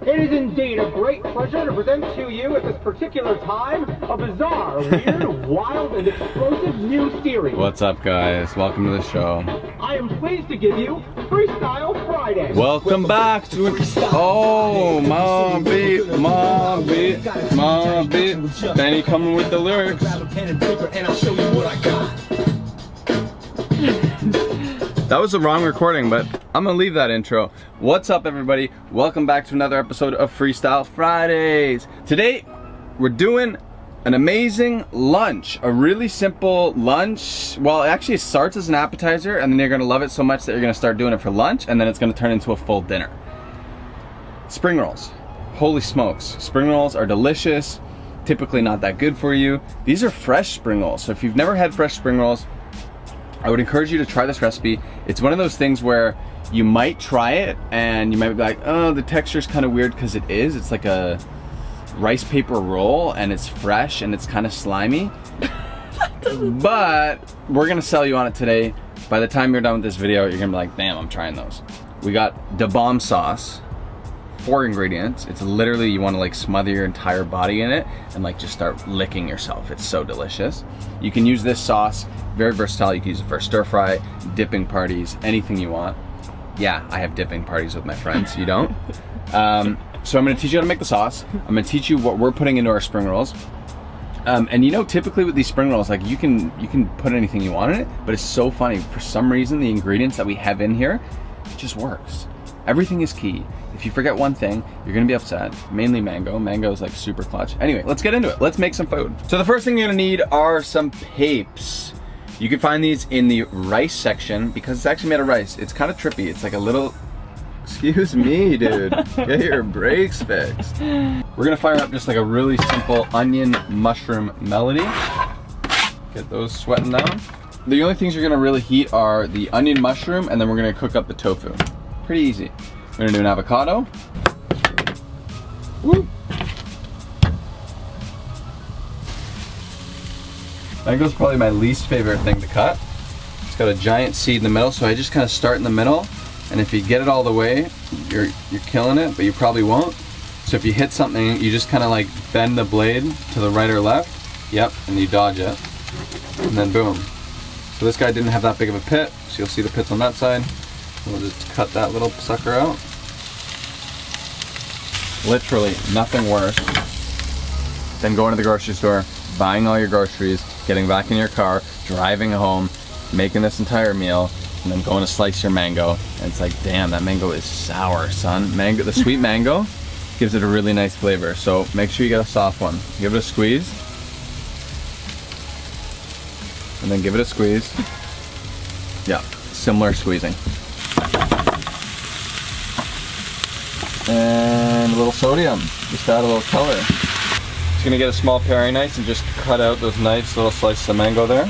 It is indeed a great pleasure to present to you at this particular time a bizarre, weird, wild, and explosive new series. What's up, guys? Welcome to the show. I am pleased to give you Freestyle Friday. Welcome back to it. Oh, mom beat. Benny coming with the lyrics. That was the wrong recording, but I'm gonna leave that intro. What's up, everybody? Welcome back to another episode of Freestyle Fridays. Today, we're doing an amazing lunch, a really simple lunch. Well, actually it starts as an appetizer, and then you're gonna love it so much that you're gonna start doing it for lunch, and then it's gonna turn into a full dinner. Spring rolls. Holy smokes. Spring rolls are delicious, typically not that good for you. These are fresh spring rolls, so if you've never had fresh spring rolls, I would encourage you to try this recipe. It's one of those things where you might try it and you might be like, oh, the texture is kind of weird, because it is. It's like a rice paper roll and it's fresh and it's kind of slimy. But we're gonna sell you on it today. By the time you're done with this video, you're gonna be like, damn, I'm trying those. We got the bomb sauce, 4 ingredients. It's literally, you wanna like smother your entire body in it and like just start licking yourself. It's so delicious. You can use this sauce, very versatile. You can use it for stir fry, dipping parties, anything you want. Yeah, I have dipping parties with my friends, you don't? So I'm gonna teach you how to make the sauce. I'm gonna teach you what we're putting into our spring rolls. And you know, typically with these spring rolls, like you can put anything you want in it, but it's so funny. For some reason, the ingredients that we have in here, it just works. Everything is key. If you forget one thing, you're gonna be upset. Mainly mango. Mango is like super clutch. Anyway, let's get into it. Let's make some food. So the first thing you're gonna need are some papes. You can find these in the rice section because it's actually made of rice. It's kind of trippy. It's like a little, excuse me, dude. Get your brakes fixed. We're gonna fire up just like a really simple onion mushroom melody. Get those sweating down. The only things you're gonna really heat are the onion mushroom, and then we're gonna cook up the tofu. Pretty easy. We're gonna do an avocado. Woo. Mango's probably my least favorite thing to cut. It's got a giant seed in the middle, so I just kind of start in the middle, and if you get it all the way, you're killing it, but you probably won't. So if you hit something, you just kind of like bend the blade to the right or left. Yep, and you dodge it, and then boom. So this guy didn't have that big of a pit, so you'll see the pits on that side. We'll just cut that little sucker out. Literally nothing worse than going to the grocery store, buying all your groceries, getting back in your car, driving home, making this entire meal, and then going to slice your mango. And it's like, damn, that mango is sour, son. Mango, the sweet mango gives it a really nice flavor. So make sure you get a soft one. Give it a squeeze. And then give it a squeeze. Yeah, similar squeezing. And a little sodium, just add a little color. Just gonna get a small paring knife and just cut out those nice little slices of mango there.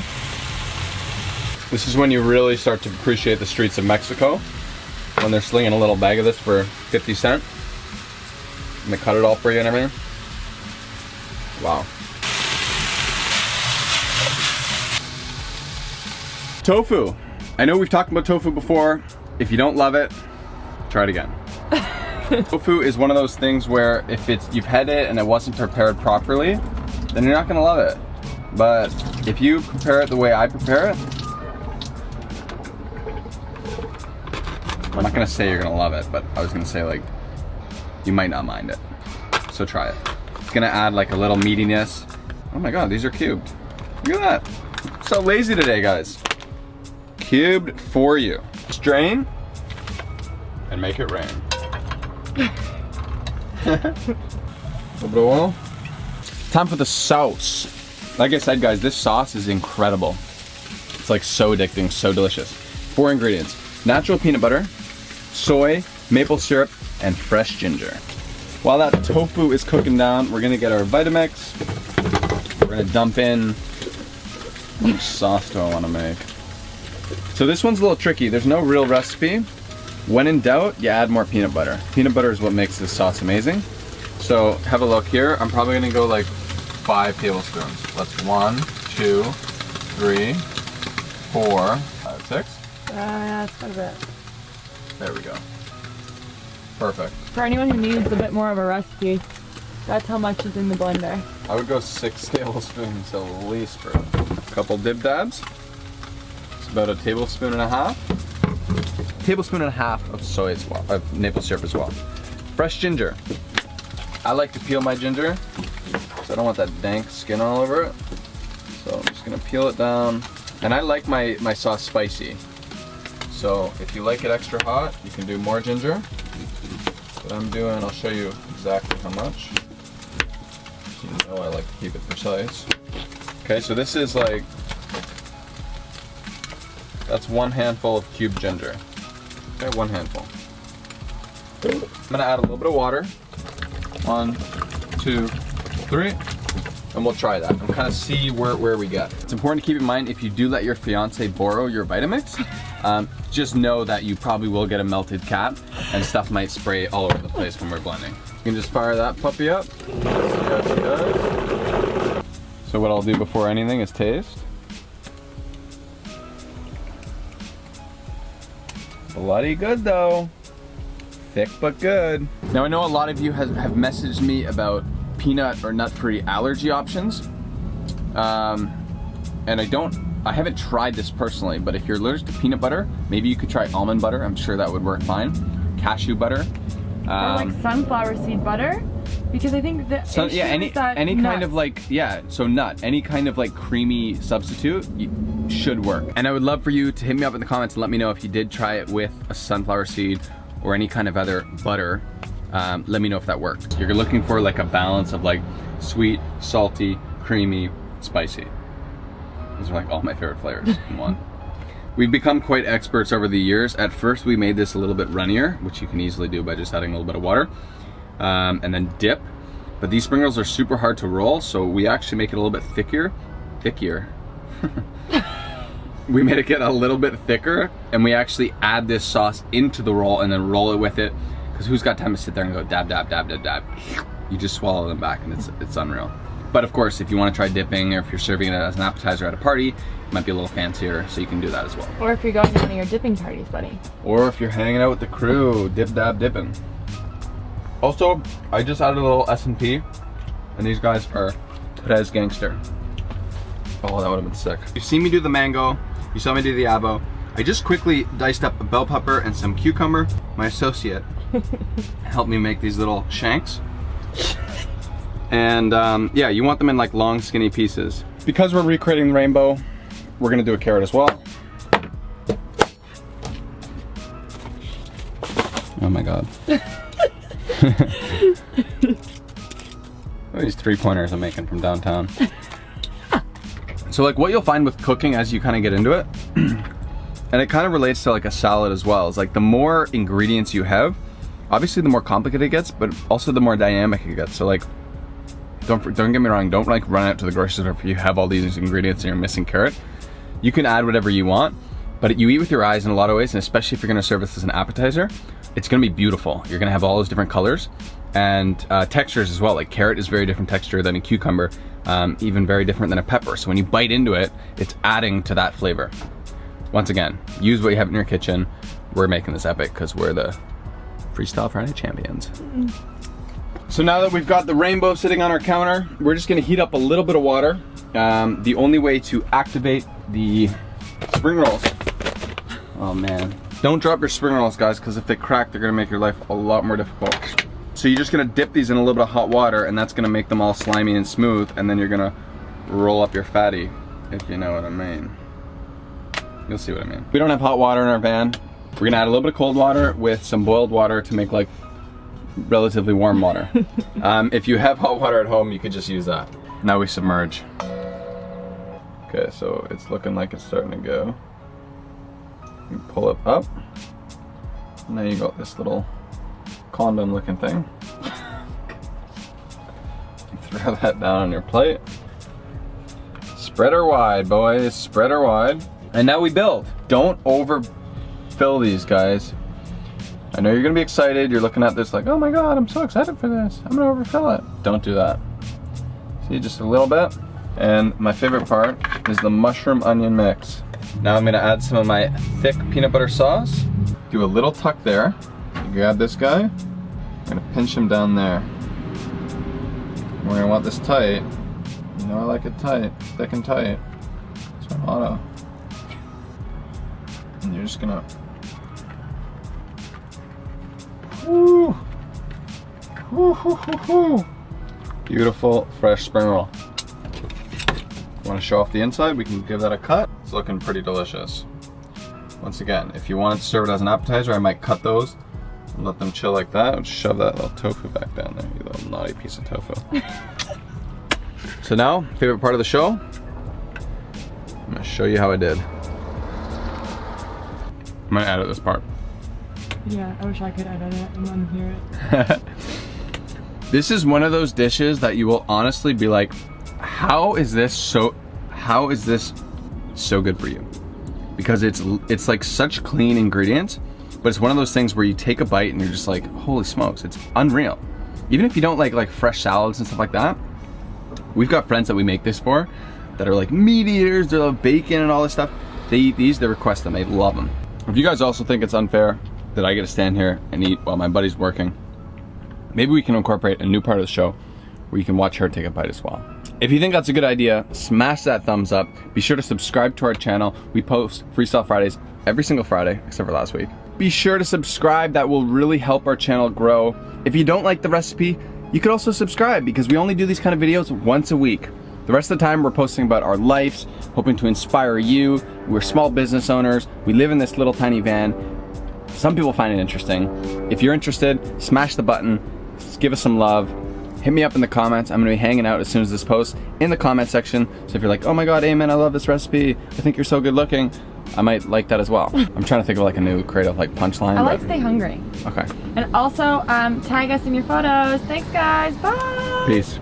This is when you really start to appreciate the streets of Mexico, when they're slinging a little bag of this for 50 cents. And they cut it all for you and everything. Wow. Tofu. I know we've talked about tofu before. If you don't love it, try it again. Tofu is one of those things where if you've had it and it wasn't prepared properly, then you're not gonna love it. But if you prepare it the way I prepare it, I'm not gonna say you're gonna love it, but I was gonna say like, you might not mind it. So try it. It's gonna add like a little meatiness. Oh my God, these are cubed. Look at that. I'm so lazy today, guys. Cubed for you. Strain and make it rain. A little bit of oil. Time for the sauce. Like I said, guys, this sauce is incredible. It's like so addicting, so delicious. 4 ingredients: natural peanut butter, soy, maple syrup, and fresh ginger. While that tofu is cooking down, we're gonna get our Vitamix. We're gonna dump in, how much sauce do I wanna make? So this one's a little tricky. There's no real recipe. When in doubt, you add more peanut butter. Peanut butter is what makes this sauce amazing. So have a look here. I'm probably gonna go like 5 tablespoons. That's 1, 2, 3, 4, 5, 6. Yeah, that's quite a bit. There we go. Perfect. For anyone who needs a bit more of a recipe, that's how much is in the blender. I would go 6 tablespoons at least for a couple dib dabs. It's about a tablespoon and a half. Tablespoon and a half of soy as well, of maple syrup as well. Fresh ginger. I like to peel my ginger because I don't want that dank skin all over it. So I'm just gonna peel it down. And I like my sauce spicy. So if you like it extra hot, you can do more ginger. What I'm doing, I'll show you exactly how much. You know I like to keep it precise. Okay, so this is like, that's 1 handful of cubed ginger. Okay, 1 handful. I'm gonna add a little bit of water. 1, 2, 3. And we'll try that and kind of see where we get. It's important to keep in mind if you do let your fiance borrow your Vitamix, just know that you probably will get a melted cap and stuff might spray all over the place when we're blending. You can just fire that puppy up. Yes, it does. So what I'll do before anything is taste. Bloody good though. Thick but good. Now I know a lot of you have messaged me about peanut or nut-free allergy options. And I haven't tried this personally, but if you're allergic to peanut butter, maybe you could try almond butter. I'm sure that would work fine. Cashew butter. Or like sunflower seed butter, because I think that any kind of like, so nut, any kind of like creamy substitute should work. And I would love for you to hit me up in the comments and let me know if you did try it with a sunflower seed or any kind of other butter. Let me know if that worked. You're looking for like a balance of like sweet, salty, creamy, spicy. These are like all my favorite flavors in one. We've become quite experts over the years. At first we made this a little bit runnier, which you can easily do by just adding a little bit of water, and then dip. But these spring rolls are super hard to roll, so we actually make it a little bit thickier. We made it get a little bit thicker, and we actually add this sauce into the roll and then roll it with it. Because who's got time to sit there and go dab, dab, dab, dab, dab? You just swallow them back and it's unreal. But of course, if you want to try dipping, or if you're serving it as an appetizer at a party, it might be a little fancier, so you can do that as well. Or if you're going to one of your dipping parties, buddy. Or if you're hanging out with the crew, dip, dab, dipping. Also, I just added a little S&P, and these guys are Perez Gangster. Oh, that would have been sick. You've seen me do the mango, you saw me do the avo. I just quickly diced up a bell pepper and some cucumber. My associate helped me make these little shanks. And yeah, you want them in like long skinny pieces. Because we're recreating the rainbow, we're gonna do a carrot as well. Oh my God. These 3-pointers I'm making from downtown. So like what you'll find with cooking as you kind of get into it, and it kind of relates to like a salad as well, is like the more ingredients you have, obviously the more complicated it gets, but also the more dynamic it gets. So like, don't get me wrong, don't like run out to the grocery store if you have all these ingredients and you're missing carrot. You can add whatever you want, but you eat with your eyes in a lot of ways, and especially if you're gonna serve this as an appetizer, it's gonna be beautiful. You're gonna have all those different colors and textures as well. Like carrot is very different texture than a cucumber, even very different than a pepper. So when you bite into it, it's adding to that flavor. Once again, use what you have in your kitchen. We're making this epic because we're the Freestyle Friday champions. So now that we've got the rainbow sitting on our counter, we're just gonna heat up a little bit of water. The only way to activate the spring rolls, oh man. Don't drop your spring rolls, guys, because if they crack, they're gonna make your life a lot more difficult. So you're just gonna dip these in a little bit of hot water, and that's gonna make them all slimy and smooth, and then you're gonna roll up your fatty, if you know what I mean. You'll see what I mean. We don't have hot water in our van. We're gonna add a little bit of cold water with some boiled water to make like relatively warm water. If you have hot water at home, you could just use that. Now we submerge. Okay, so it's looking like it's starting to go. You pull it up. Now you got this little condom looking thing. Throw that down on your plate. Spread her wide, boys, spread her wide. And now we build. Don't overfill these, guys. I know you're gonna be excited. You're looking at this like, oh my God, I'm so excited for this. I'm gonna overfill it. Don't do that. See, just a little bit. And my favorite part is the mushroom onion mix. Now I'm gonna add some of my thick peanut butter sauce. Do a little tuck there. You grab this guy, we're gonna pinch him down there. We're gonna want this tight. You know I like it tight, thick and tight. So I'm auto. And you're just gonna, woo. Woo, hoo, hoo, hoo. Beautiful fresh spring roll. Want to show off the inside? We can give that a cut. It's looking pretty delicious. Once again, if you wanted to serve it as an appetizer, I might cut those and let them chill like that. Just shove that little tofu back down there, you little naughty piece of tofu. So now, favorite part of the show, I'm gonna show you how I did. I'm gonna edit this part. Yeah, I wish I could edit it and unhear it. This is one of those dishes that you will honestly be like, how is this so good for you? Because it's like such clean ingredients, but it's one of those things where you take a bite and you're just like, holy smokes, it's unreal. Even if you don't like fresh salads and stuff like that, we've got friends that we make this for that are like meat eaters, they love bacon and all this stuff. They eat these, they request them, they love them. If you guys also think it's unfair that I get to stand here and eat while my buddy's working, maybe we can incorporate a new part of the show where you can watch her take a bite as well. If you think that's a good idea, smash that thumbs up. Be sure to subscribe to our channel. We post Freestyle Fridays every single Friday, except for last week. Be sure to subscribe, that will really help our channel grow. If you don't like the recipe, you could also subscribe because we only do these kind of videos once a week. The rest of the time we're posting about our lives, hoping to inspire you. We're small business owners. We live in this little tiny van. Some people find it interesting. If you're interested, smash the button, give us some love. Hit me up in the comments. I'm gonna be hanging out as soon as this posts in the comment section. So if you're like, oh my God, Eamon, I love this recipe. I think you're so good looking. I might like that as well. I'm trying to think of like a new creative like punchline. I like stay hungry. Okay. And also tag us in your photos. Thanks guys, bye. Peace.